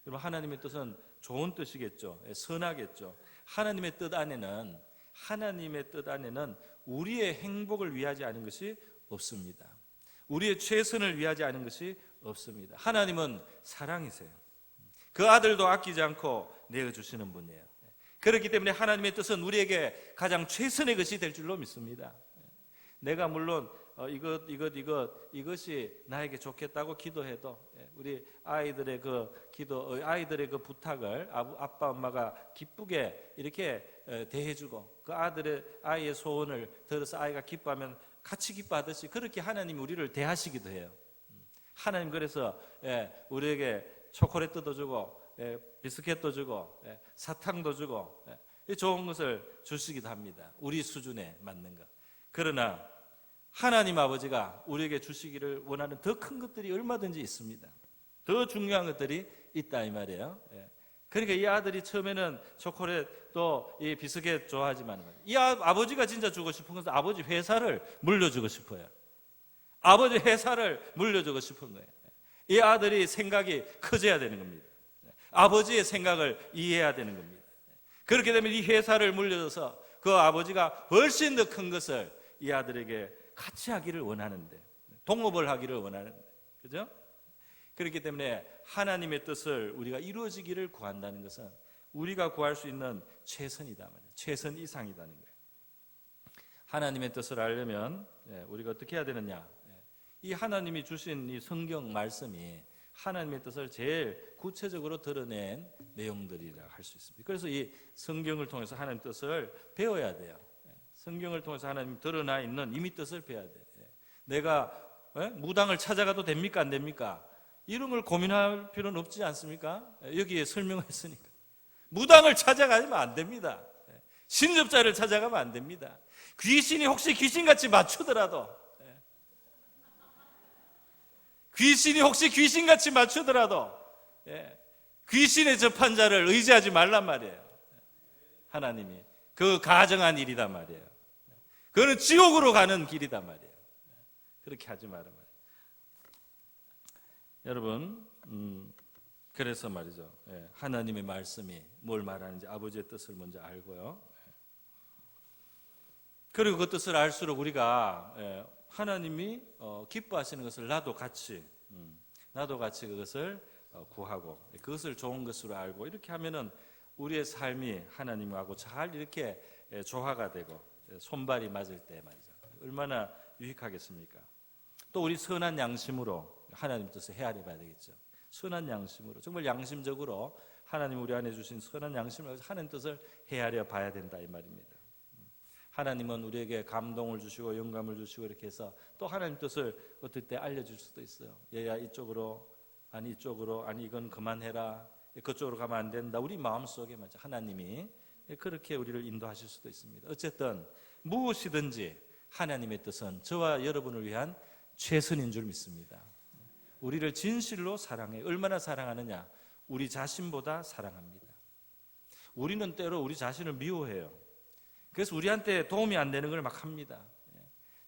여러분, 하나님의 뜻은 좋은 뜻이겠죠. 선하겠죠. 하나님의 뜻 안에는 우리의 행복을 위하지 않은 것이 없습니다. 우리의 최선을 위하지 않은 것이 없습니다. 하나님은 사랑이세요. 그 아들도 아끼지 않고 내어주시는 분이에요. 그렇기 때문에 하나님의 뜻은 우리에게 가장 최선의 것이 될 줄로 믿습니다. 내가 물론 이것이 나에게 좋겠다고 기도해도 우리 아이들의 아이들의 그 부탁을 아빠 엄마가 기쁘게 이렇게 대해주고 그 아이의 소원을 들어서 아이가 기뻐하면 같이 기뻐하듯이 그렇게 하나님이 우리를 대하시기도 해요. 하나님 그래서 우리에게 초콜릿도 주고 비스켓도 주고 사탕도 주고 좋은 것을 주시기도 합니다. 우리 수준에 맞는 것. 그러나 하나님 아버지가 우리에게 주시기를 원하는 더 큰 것들이 얼마든지 있습니다. 더 중요한 것들이 있다 이 말이에요. 그러니까 이 아들이 처음에는 초콜릿 또 이 비스켓 좋아하지만 이 아버지가 진짜 주고 싶은 것은 아버지 회사를 물려주고 싶어요. 아버지 회사를 물려주고 싶은 거예요. 이 아들이 생각이 커져야 되는 겁니다. 아버지의 생각을 이해해야 되는 겁니다. 그렇게 되면 이 회사를 물려줘서 그 아버지가 훨씬 더 큰 것을 이 아들에게 같이 하기를 원하는데, 동업을 하기를 원하는데, 그죠? 그렇기 때문에 하나님의 뜻을 우리가 이루어지기를 구한다는 것은 우리가 구할 수 있는 최선이다 말이에요. 최선 이상이라는 거예요. 하나님의 뜻을 알려면 우리가 어떻게 해야 되느냐? 이 하나님이 주신 이 성경 말씀이 하나님의 뜻을 제일 구체적으로 드러낸 내용들이라 할 수 있습니다. 그래서 이 성경을 통해서 하나님의 뜻을 배워야 돼요. 성경을 통해서 하나님 드러나 있는 이미 뜻을 배워야 돼요. 내가 무당을 찾아가도 됩니까 안 됩니까? 이런 걸 고민할 필요는 없지 않습니까? 여기에 설명했으니까. 무당을 찾아가면 안 됩니다. 신접자를 찾아가면 안 됩니다. 귀신이 혹시 귀신같이 맞추더라도 귀신같이 맞추더라도 귀신에 접한 자를 의지하지 말란 말이에요. 하나님이 그 가정한 일이단 말이에요. 그거는 지옥으로 가는 길이단 말이에요. 그렇게 하지 말란 말이에요. 여러분, 그래서 말이죠. 하나님의 말씀이 뭘 말하는지 아버지의 뜻을 먼저 알고요. 그리고 그 뜻을 알수록 우리가 하나님이 기뻐하시는 것을 나도 같이 그것을 구하고 그것을 좋은 것으로 알고 이렇게 하면은 우리의 삶이 하나님하고 잘 이렇게 조화가 되고 손발이 맞을 때 말이죠. 얼마나 유익하겠습니까? 또 우리 선한 양심으로 하나님 뜻을 헤아려 봐야 되겠죠. 선한 양심으로 정말 양심적으로 하나님 우리 안에 주신 선한 양심으로 하나님 뜻을 헤아려 봐야 된다 이 말입니다. 하나님은 우리에게 감동을 주시고 영감을 주시고 이렇게 해서 또 하나님 뜻을 어떨 때 알려줄 수도 있어요. 얘야 이쪽으로 아니 이건 그만해라, 그쪽으로 가면 안 된다. 우리 마음속에 하나님이 그렇게 우리를 인도하실 수도 있습니다. 어쨌든 무엇이든지 하나님의 뜻은 저와 여러분을 위한 최선인 줄 믿습니다. 우리를 진실로 사랑해. 얼마나 사랑하느냐? 우리 자신보다 사랑합니다. 우리는 때로 우리 자신을 미워해요. 그래서 우리한테 도움이 안 되는 걸 막 합니다.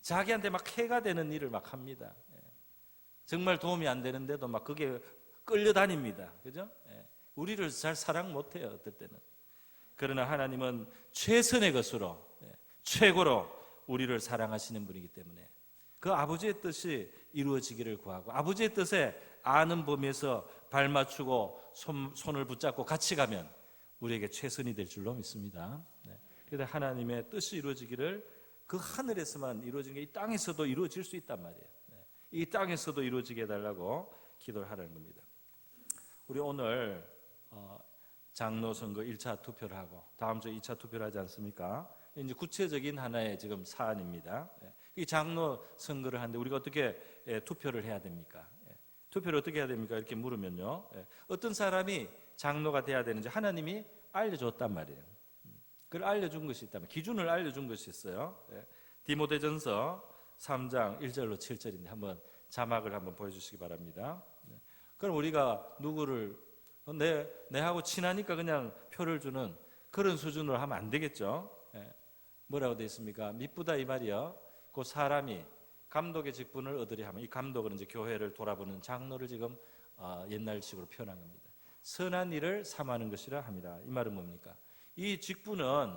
자기한테 막 해가 되는 일을 막 합니다. 정말 도움이 안 되는데도 막 그게 끌려다닙니다. 그죠? 우리를 잘 사랑 못해요, 어떨 때는. 그러나 하나님은 최선의 것으로, 최고로 우리를 사랑하시는 분이기 때문에 그 아버지의 뜻이 이루어지기를 구하고 아버지의 뜻에 아는 범위에서 발 맞추고 손을 붙잡고 같이 가면 우리에게 최선이 될 줄로 믿습니다. 그래서 하나님의 뜻이 이루어지기를 그 하늘에서만 이루어진 게 이 땅에서도 이루어질 수 있단 말이에요. 이 땅에서도 이루어지게 해달라고 기도를 하라는 겁니다. 우리 오늘 장로 선거 1차 투표를 하고 다음 주에 2차 투표를 하지 않습니까? 이제 구체적인 하나의 지금 사안입니다. 이 장로 선거를 하는데 우리가 어떻게 투표를 해야 됩니까? 투표를 어떻게 해야 됩니까? 이렇게 물으면요, 어떤 사람이 장로가 돼야 되는지 하나님이 알려줬단 말이에요. 그걸 알려준 것이 있다면 기준을 알려준 것이 있어요. 디모데전서 3장 1절로 7절인데 한번 자막을 한번 보여주시기 바랍니다. 그럼 우리가 누구를 내하고 친하니까 그냥 표를 주는 그런 수준으로 하면 안 되겠죠. 뭐라고 되어 있습니까? 미쁘다 이 말이요. 그 사람이 감독의 직분을 얻으려 하면 이 감독은 이제 교회를 돌아보는 장로를 지금 옛날식으로 표현한 겁니다. 선한 일을 삼하는 것이라 합니다. 이 말은 뭡니까? 이 직분은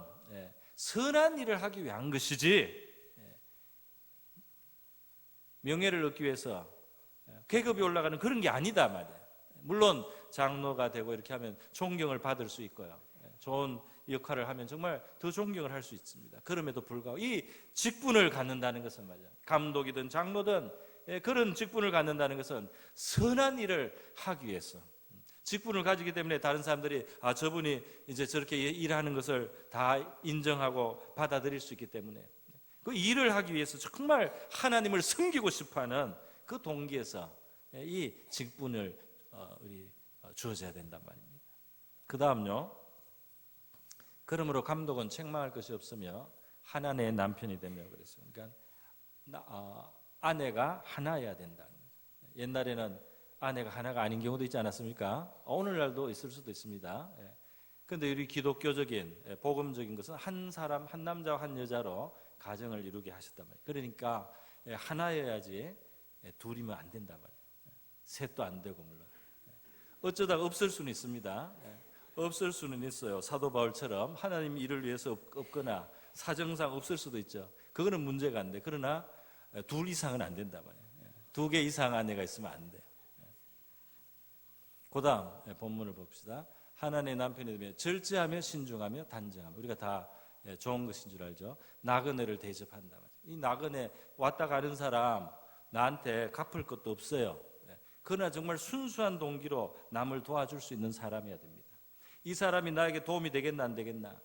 선한 일을 하기 위한 것이지 명예를 얻기 위해서 계급이 올라가는 그런 게 아니다 말이에요. 물론 장로가 되고 이렇게 하면 존경을 받을 수 있고요. 좋은 역할을 하면 정말 더 존경을 할 수 있습니다. 그럼에도 불구하고 이 직분을 갖는다는 것은 말이죠. 감독이든 장로든 그런 직분을 갖는다는 것은 선한 일을 하기 위해서 직분을 가지기 때문에 다른 사람들이 저분이 이제 저렇게 일하는 것을 다 인정하고 받아들일 수 있기 때문에 그 일을 하기 위해서 정말 하나님을 섬기고 싶어하는 그 동기에서 이 직분을 우리 주어져야 된단 말입니다. 그 다음요, 그러므로 감독은 책망할 것이 없으며 하나의 남편이 되며 그랬어요. 그러니까 아내가 하나여야 된다. 옛날에는 아내가 하나가 아닌 경우도 있지 않았습니까? 오늘날도 있을 수도 있습니다. 그런데 우리 기독교적인 복음적인 것은 한 사람, 한 남자와 한 여자로 가정을 이루게 하셨단 말이에요. 그러니까 하나여야지 둘이면 안 된단 말이에요. 셋도 안 되고 물론 어쩌다가 없을 수는 있습니다. 없을 수는 있어요. 사도 바울처럼 하나님 일을 위해서 없거나 사정상 없을 수도 있죠. 그거는 문제가 안 돼. 그러나 둘 이상은 안 된단 말이에요. 2개 이상 아내가 있으면 안 돼요. 그 다음 본문을 봅시다. 하나님의 남편이 되며 절제하며 신중하며 단정하며 우리가 다 좋은 것인 줄 알죠. 나그네를 대접한다. 이 나그네 왔다 가는 사람 나한테 갚을 것도 없어요. 그러나 정말 순수한 동기로 남을 도와줄 수 있는 사람이어야 됩니다. 이 사람이 나에게 도움이 되겠나 안 되겠나,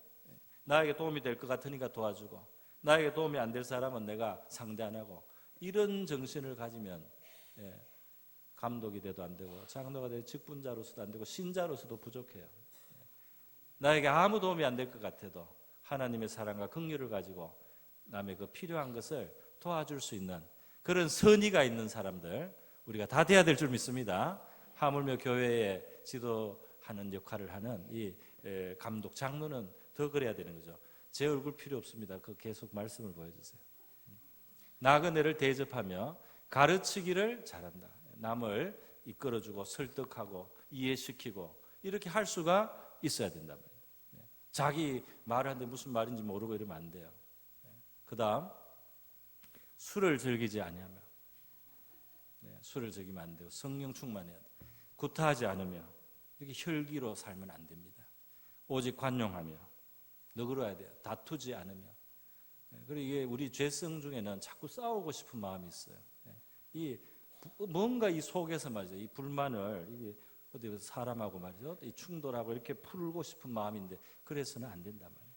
나에게 도움이 될 것 같으니까 도와주고 나에게 도움이 안 될 사람은 내가 상대 안 하고 이런 정신을 가지면 감독이 돼도 안 되고 장로가 돼도 직분자로서도 안 되고 신자로서도 부족해요. 나에게 아무 도움이 안 될 것 같아도 하나님의 사랑과 긍휼을 가지고 남의 그 필요한 것을 도와줄 수 있는 그런 선의가 있는 사람들 우리가 다 돼야 될 줄 믿습니다. 하물며 교회에 지도하는 역할을 하는 이 감독 장로는 더 그래야 되는 거죠. 제 얼굴 필요 없습니다. 그 계속 말씀을 보여주세요. 나그네를 대접하며 가르치기를 잘한다. 남을 이끌어주고 설득하고 이해시키고 이렇게 할 수가 있어야 된단 말이에요. 자기 말을 하는데 무슨 말인지 모르고 이러면 안 돼요. 그 다음 술을 즐기지 아니하며 술을 즐기면 안 되고 성령 충만해야 돼. 구타하지 않으며 이렇게 혈기로 살면 안 됩니다. 오직 관용하며 너그러워야 돼요. 다투지 않으며. 그리고 이게 우리 죄성 중에는 자꾸 싸우고 싶은 마음이 있어요. 이 뭔가 이 속에서 말이죠. 이 불만을 이게 어디 사람하고 말이죠. 이 충돌하고 이렇게 풀고 싶은 마음인데 그래서는 안 된단 말이에요.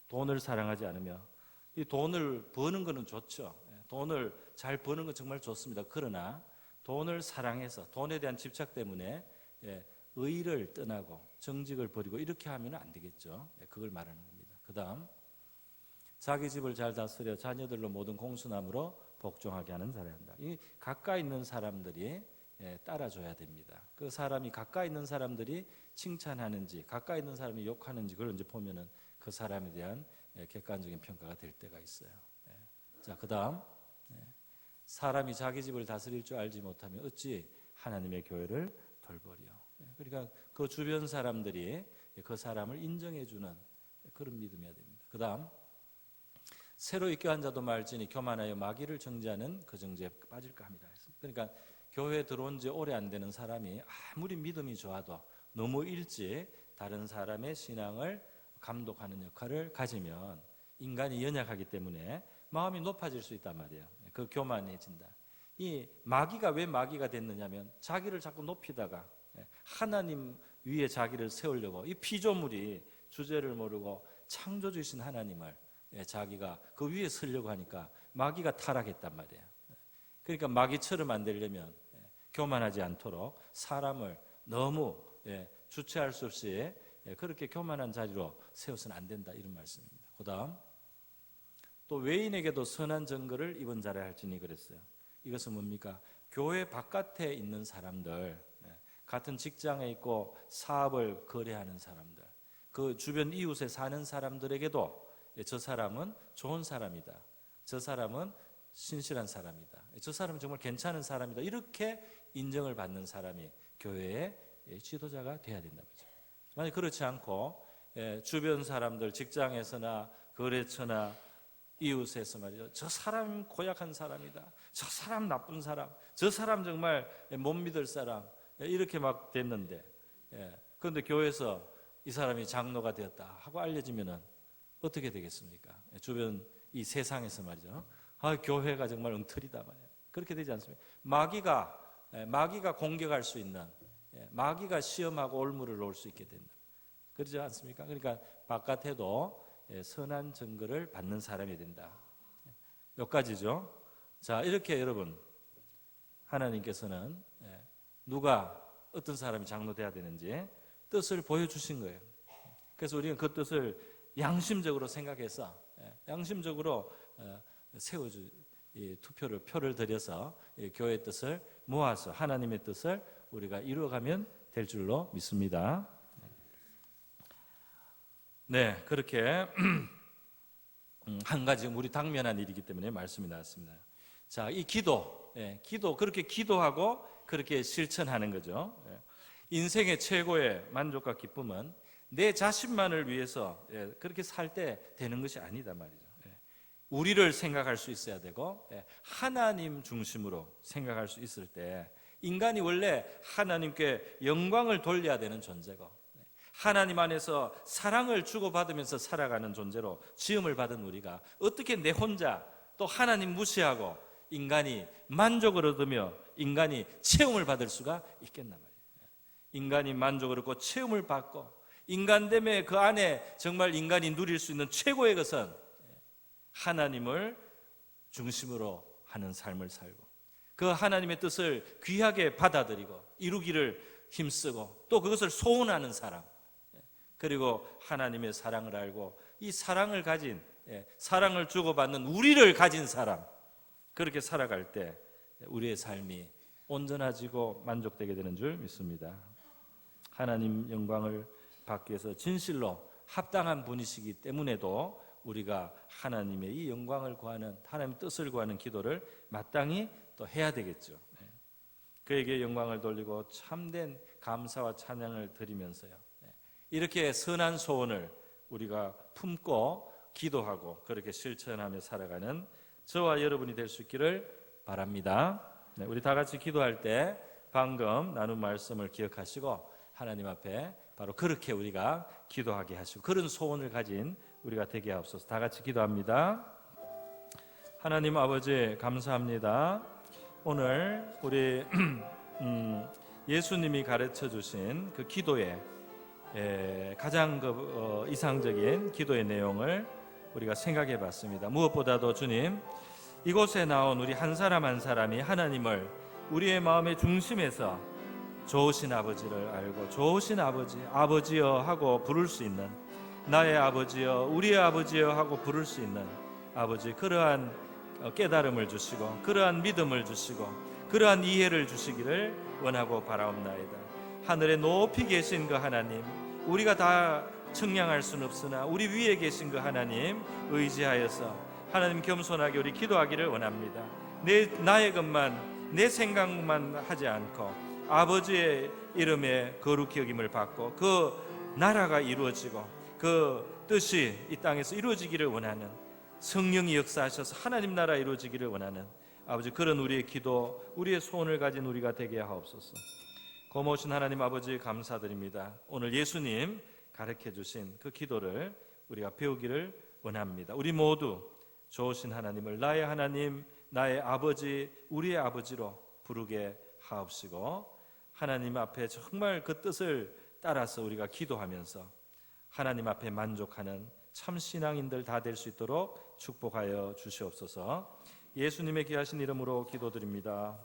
돈을 사랑하지 않으며 이 돈을 버는 거는 좋죠. 돈을 잘 버는 건 정말 좋습니다. 그러나 돈을 사랑해서 돈에 대한 집착 때문에 의를 떠나고 정직을 버리고 이렇게 하면 안 되겠죠. 그걸 말하는 겁니다. 그 다음 자기 집을 잘 다스려 자녀들로 모든 공수나무로 복종하게 하는 자라 한다. 이 가까이 있는 사람들이 따라줘야 됩니다. 그 사람이 가까이 있는 사람들이 칭찬하는지 가까이 있는 사람이 욕하는지 그걸 이제 보면은 그 사람에 대한 객관적인 평가가 될 때가 있어요. 자, 그다음 사람이 자기 집을 다스릴 줄 알지 못하면 어찌 하나님의 교회를 돌보리요. 그러니까 그 주변 사람들이 그 사람을 인정해주는 그런 믿음이어야 됩니다. 그다음 새로 입교한 자도 말지니 교만하여 마귀를 정죄하는 그 정죄에 빠질까 합니다. 그러니까 교회에 들어온 지 오래 안 되는 사람이 아무리 믿음이 좋아도 너무 일찍 다른 사람의 신앙을 감독하는 역할을 가지면 인간이 연약하기 때문에 마음이 높아질 수 있단 말이에요. 그 교만해진다. 이 마귀가 왜 마귀가 됐느냐면 자기를 자꾸 높이다가 하나님 위에 자기를 세우려고 이 피조물이 주제를 모르고 창조주신 하나님을 자기가 그 위에 서려고 하니까 마귀가 타락했단 말이에요. 그러니까 마귀처럼 안 되려면 교만하지 않도록 사람을 너무 주체할 수 없이 그렇게 교만한 자리로 세워서는 안 된다 이런 말씀입니다. 그다음 또 외인에게도 선한 증거를 입은 자라 할지니 그랬어요. 이것은 뭡니까? 교회 바깥에 있는 사람들, 같은 직장에 있고 사업을 거래하는 사람들, 그 주변 이웃에 사는 사람들에게도 저 사람은 좋은 사람이다. 저 사람은 신실한 사람이다. 저 사람은 정말 괜찮은 사람이다. 이렇게 인정을 받는 사람이 교회의 지도자가 돼야 된다고 하죠. 만약 그렇지 않고 주변 사람들, 직장에서나 거래처나 이웃에서 말이죠. 저 사람 고약한 사람이다. 저 사람 나쁜 사람. 저 사람 정말 못 믿을 사람. 이렇게 막 됐는데, 그런데 교회에서 이 사람이 장로가 되었다 하고 알려지면은 어떻게 되겠습니까? 주변 이 세상에서 말이죠. 교회가 정말 엉터리다 말이에요. 그렇게 되지 않습니까? 마귀가 공격할 수 있는, 마귀가 시험하고 올무를 놓을 수 있게 된다. 그렇지 않습니까? 그러니까 바깥에도 선한 증거를 받는 사람이 된다. 몇 가지죠. 자, 이렇게 여러분 하나님께서는 누가 어떤 사람이 장로돼야 되는지 뜻을 보여주신 거예요. 그래서 우리는 그 뜻을 양심적으로 생각해서 양심적으로 표를 드려서 교회의 뜻을 모아서 하나님의 뜻을 우리가 이루어가면 될 줄로 믿습니다. 네, 그렇게 한 가지 우리 당면한 일이기 때문에 말씀이 나왔습니다. 자, 이 기도 그렇게 기도하고 그렇게 실천하는 거죠. 인생의 최고의 만족과 기쁨은 내 자신만을 위해서 그렇게 살 때 되는 것이 아니다 말이죠. 우리를 생각할 수 있어야 되고 하나님 중심으로 생각할 수 있을 때 인간이 원래 하나님께 영광을 돌려야 되는 존재고 하나님 안에서 사랑을 주고받으면서 살아가는 존재로 지음을 받은 우리가 어떻게 내 혼자 또 하나님 무시하고 인간이 만족을 얻으며 인간이 체험을 받을 수가 있겠나 말이에요. 인간이 만족을 얻고 체험을 받고 인간됨의 그 안에 정말 인간이 누릴 수 있는 최고의 것은 하나님을 중심으로 하는 삶을 살고 그 하나님의 뜻을 귀하게 받아들이고 이루기를 힘쓰고 또 그것을 소원하는 사람, 그리고 하나님의 사랑을 알고 이 사랑을 가진, 사랑을 주고받는 우리를 가진 사람, 그렇게 살아갈 때 우리의 삶이 온전해지고 만족되게 되는 줄 믿습니다. 하나님 영광을 받기 위해서 진실로 합당한 분이시기 때문에도 우리가 하나님의 이 영광을 구하는, 하나님의 뜻을 구하는 기도를 마땅히 또 해야 되겠죠. 그에게 영광을 돌리고 참된 감사와 찬양을 드리면서요, 이렇게 선한 소원을 우리가 품고 기도하고 그렇게 실천하며 살아가는 저와 여러분이 될 수 있기를 바랍니다. 우리 다 같이 기도할 때 방금 나눈 말씀을 기억하시고 하나님 앞에 바로 그렇게 우리가 기도하게 하시고 그런 소원을 가진 우리가 되게 하옵소서. 다 같이 기도합니다. 하나님 아버지 감사합니다. 오늘 우리 예수님이 가르쳐 주신 그 기도의 가장 이상적인 기도의 내용을 우리가 생각해 봤습니다. 무엇보다도 주님, 이곳에 나온 우리 한 사람 한 사람이 하나님을 우리의 마음의 중심에서 좋으신 아버지를 알고 좋으신 아버지, 아버지여 하고 부를 수 있는 나의 아버지여, 우리의 아버지여 하고 부를 수 있는 아버지, 그러한 깨달음을 주시고 그러한 믿음을 주시고 그러한 이해를 주시기를 원하고 바라옵나이다. 하늘에 높이 계신 그 하나님, 우리가 다 측량할 수는 없으나 우리 위에 계신 그 하나님 의지하여서 하나님 겸손하게 우리 기도하기를 원합니다. 나의 것만, 내 생각만 하지 않고 아버지의 이름에 거룩히 여김을 받고 그 나라가 이루어지고 그 뜻이 이 땅에서 이루어지기를 원하는, 성령이 역사하셔서 하나님 나라 이루어지기를 원하는 아버지, 그런 우리의 기도, 우리의 소원을 가진 우리가 되게 하옵소서. 고마우신 하나님 아버지 감사드립니다. 오늘 예수님 가르쳐 주신 그 기도를 우리가 배우기를 원합니다. 우리 모두 좋으신 하나님을 나의 하나님, 나의 아버지, 우리의 아버지로 부르게 하옵시고, 하나님 앞에 정말 그 뜻을 따라서 우리가 기도하면서 하나님 앞에 만족하는 참 신앙인들 다 될 수 있도록 축복하여 주시옵소서. 예수님의 귀하신 이름으로 기도드립니다.